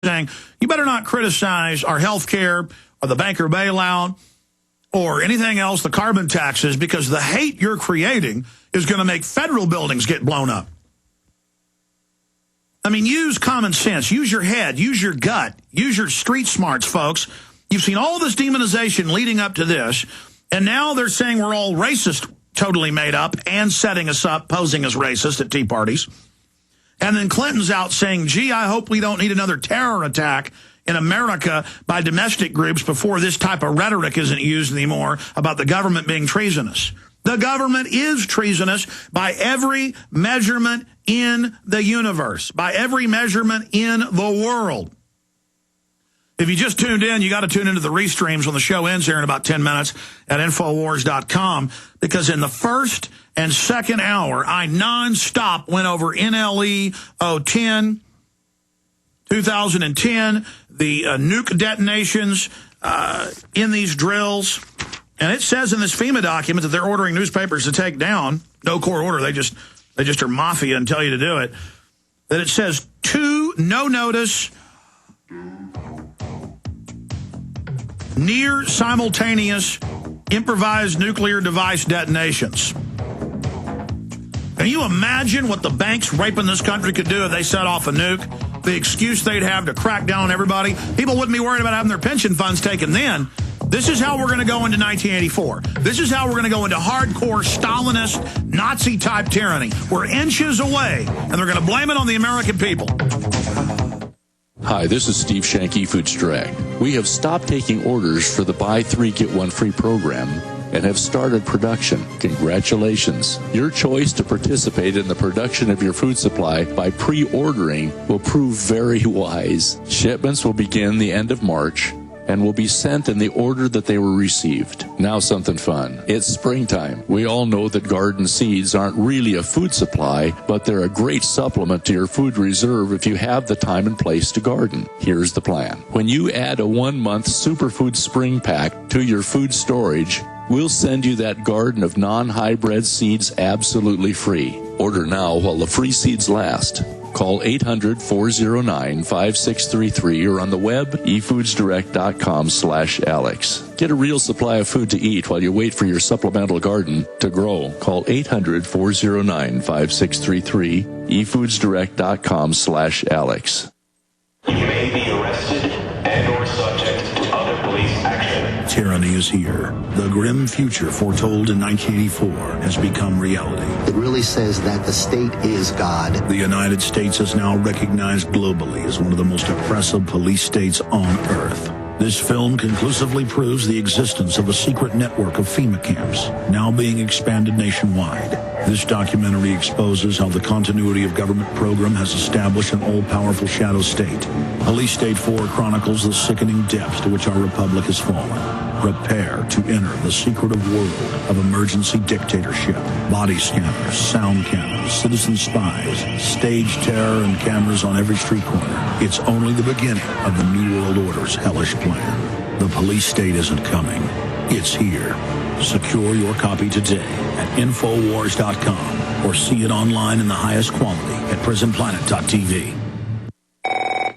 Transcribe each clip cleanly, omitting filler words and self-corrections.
saying, you better not criticize our health care or the banker bailout or anything else, the carbon taxes, because the hate you're creating is going to make federal buildings get blown up. I mean, use common sense, use your head, use your gut, use your street smarts, folks. You've seen all this demonization leading up to this, and now they're saying we're all racist, totally made up, and setting us up, posing as racist at tea parties. And then Clinton's out saying, gee, I hope we don't need another terror attack in America by domestic groups before this type of rhetoric isn't used anymore about the government being treasonous. The government is treasonous by every measurement in the universe, by every measurement in the world. If you just tuned in, you got to tune into the restreams when the show ends here in about 10 minutes at Infowars.com, because in the first and second hour, I nonstop went over NLE 010, 2010, the nuke detonations in these drills. And it says in this FEMA document that they're ordering newspapers to take down. No court order. They just are mafia and tell you to do it. That it says 2 no-notice near simultaneous improvised nuclear device detonations. Can you imagine what the banks raping this country could do if they set off a nuke? The excuse they'd have to crack down on everybody. People wouldn't be worried about having their pension funds taken then. This is how we're going to go into 1984. This is how we're going to go into hardcore Stalinist, Nazi-type tyranny. We're inches away, and they're going to blame it on the American people. Hi, this is Steve Shank, Foods Direct. We have stopped taking orders for the Buy 3, Get 1 Free program and have started production. Congratulations. Your choice to participate in the production of your food supply by pre-ordering will prove very wise. Shipments will begin the end of March and will be sent in the order that they were received. Now something fun. It's springtime. We all know that garden seeds aren't really a food supply, but they're a great supplement to your food reserve if you have the time and place to garden. Here's the plan. When you add a 1-month Superfood Spring Pack to your food storage, we'll send you that garden of non-hybrid seeds absolutely free. Order now while the free seeds last. Call 800-409-5633 or on the web, efoodsdirect.com/Alex. Get a real supply of food to eat while you wait for your supplemental garden to grow. Call 800-409-5633, efoodsdirect.com/Alex. You may be arrested and or subject to other police action. Tyranny is here. The grim future foretold in 1984 has become reality. It really says that the state is God. The United States is now recognized globally as one of the most oppressive police states on earth. This film conclusively proves the existence of a secret network of FEMA camps, now being expanded nationwide. This documentary exposes how the continuity of government program has established an all-powerful shadow state. Police State 4 chronicles the sickening depths to which our republic has fallen. Prepare to enter the secretive world of emergency dictatorship. Body scanners, sound cannons, citizen spies, stage terror, and cameras on every street corner. It's only the beginning of the New World Order's hellish plan. The police state isn't coming. It's here. Secure your copy today at Infowars.com or see it online in the highest quality at PrisonPlanet.tv.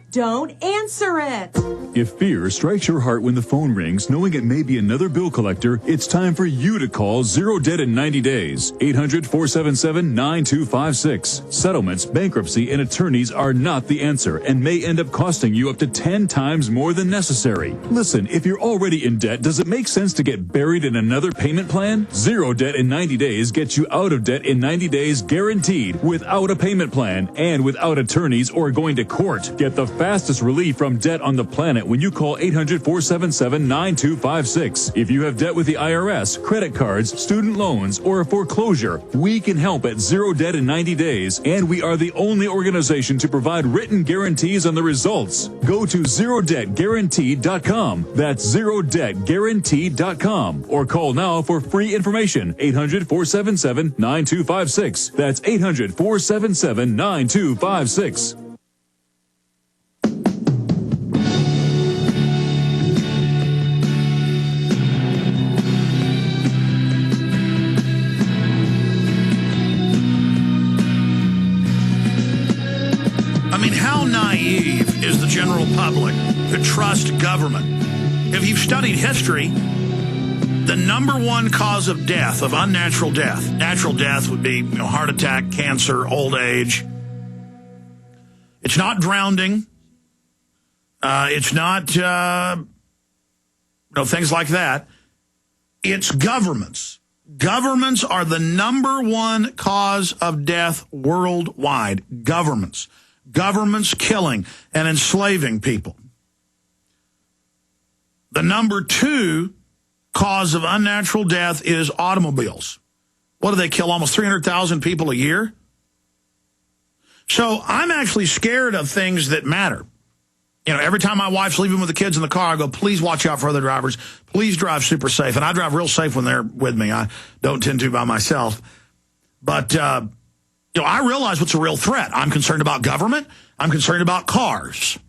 Don't answer it. If fear strikes your heart when the phone rings, knowing it may be another bill collector, it's time for you to call Zero Debt in 90 days. 800-477-9256. Settlements, bankruptcy, and attorneys are not the answer and may end up costing you up to 10 times more than necessary. Listen, if you're already in debt, does it make sense to get buried in another payment plan? Zero Debt in 90 days gets you out of debt in 90 days guaranteed, without a payment plan and without attorneys or going to court. Get the fastest relief from debt on the planet when you call 800-477-9256. If you have debt with the IRS, credit cards, student loans, or a foreclosure, we can help at Zero Debt in 90 days, and we are the only organization to provide written guarantees on the results. Go to ZeroDebtGuaranteed.com. That's ZeroDebtGuaranteed.com. Or call now for free information. 800-477-9256. That's 800-477-9256. I mean, how naive is the general public to trust government. If you've studied history, the number one cause of death, of unnatural death, natural death would be heart attack, cancer, old age. It's not drowning. It's not things like that. It's governments. Governments are the number one cause of death worldwide. Governments. Governments killing and enslaving people. The number two cause of unnatural death is automobiles. What do they kill? Almost 300,000 people a year? So I'm actually scared of things that matter. Every time my wife's leaving with the kids in the car, I go, please watch out for other drivers. Please drive super safe. And I drive real safe when they're with me. I don't tend to by myself. But, I realize what's a real threat. I'm concerned about government. I'm concerned about cars.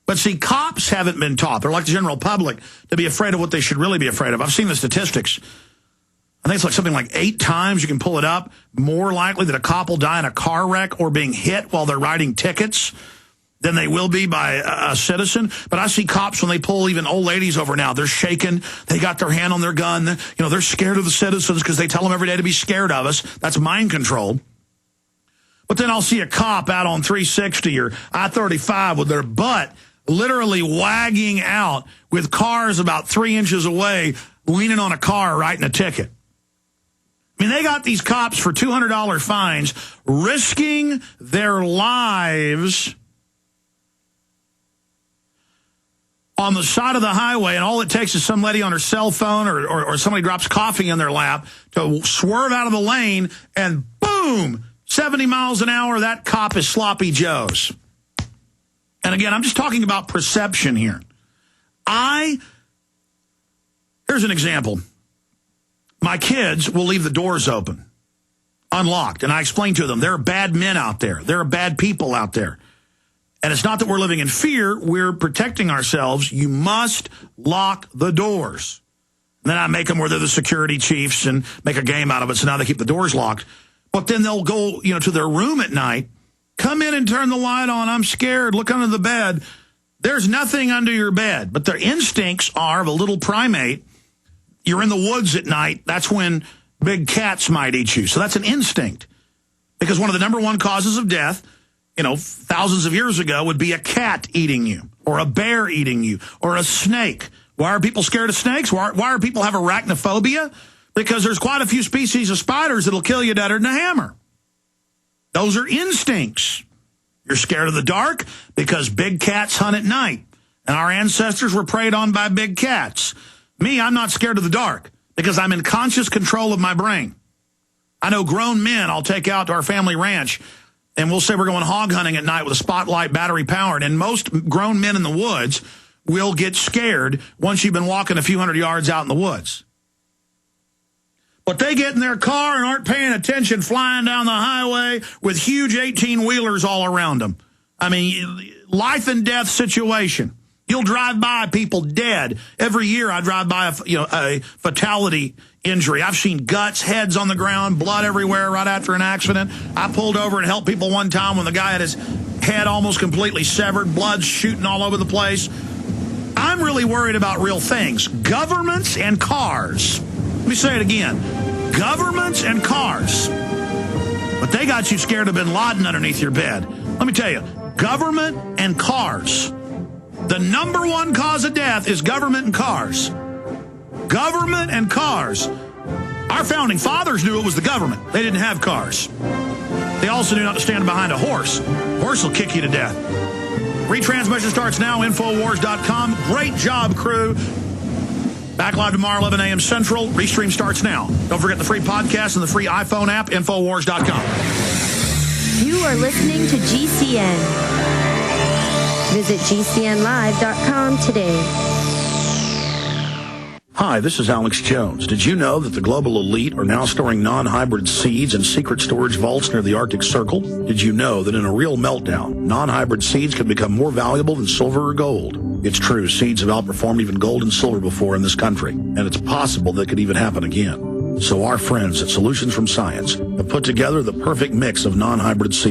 But see, cops haven't been taught. They're like the general public to be afraid of what they should really be afraid of. I've seen the statistics. I think it's like something like 8 times, you can pull it up, more likely that a cop will die in a car wreck or being hit while they're writing tickets than they will be by a citizen. But I see cops when they pull even old ladies over now. They're shaking. They got their hand on their gun. They're scared of the citizens because they tell them every day to be scared of us. That's mind control. But then I'll see a cop out on 360 or I-35 with their butt literally wagging out with cars about 3 inches away, leaning on a car writing a ticket. I mean, they got these cops for $200 fines, risking their lives on the side of the highway, and all it takes is some lady on her cell phone or somebody drops coffee in their lap to swerve out of the lane, and boom, 70 miles an hour, that cop is sloppy Joe's. And again, I'm just talking about perception here. Here's an example. My kids will leave the doors open, unlocked, and I explain to them, there are bad men out there. There are bad people out there. And it's not that we're living in fear. We're protecting ourselves. You must lock the doors. And then I make them where they're the security chiefs and make a game out of it, so now they keep the doors locked. But then they'll go, to their room at night, come in and turn the light on. I'm scared. Look under the bed. There's nothing under your bed. But their instincts are of a little primate. You're in the woods at night. That's when big cats might eat you. So that's an instinct. Because one of the number one causes of death, thousands of years ago would be a cat eating you or a bear eating you or a snake. Why are people scared of snakes? Why are people have arachnophobia? Because there's quite a few species of spiders that'll kill you deader than a hammer. Those are instincts. You're scared of the dark because big cats hunt at night. And our ancestors were preyed on by big cats. Me, I'm not scared of the dark because I'm in conscious control of my brain. I know grown men I'll take out to our family ranch, and we'll say we're going hog hunting at night with a spotlight battery powered. And most grown men in the woods will get scared once you've been walking a few hundred yards out in the woods. But they get in their car and aren't paying attention, flying down the highway with huge 18-wheelers all around them. I mean, life and death situation. You'll drive by people dead. Every year I drive by a fatality injury. I've seen guts, heads on the ground, blood everywhere right after an accident. I pulled over and helped people one time when the guy had his head almost completely severed, blood shooting all over the place. I'm really worried about real things. Governments and cars. Let me say it again. Governments and cars. But they got you scared of bin Laden underneath your bed. Let me tell you, government and cars. The number one cause of death is government and cars. Government and cars. Our founding fathers knew it was the government. They didn't have cars. They also knew not to stand behind a horse. Horse will kick you to death. Retransmission starts now, Infowars.com. Great job, crew. Back live tomorrow, 11 a.m. Central. Restream starts now. Don't forget the free podcast and the free iPhone app, Infowars.com. You are listening to GCN. Visit GCNlive.com today. Hi, this is Alex Jones. Did you know that the global elite are now storing non-hybrid seeds in secret storage vaults near the Arctic Circle? Did you know that in a real meltdown, non-hybrid seeds can become more valuable than silver or gold? It's true, seeds have outperformed even gold and silver before in this country, and it's possible that could even happen again. So our friends at Solutions from Science have put together the perfect mix of non-hybrid seeds.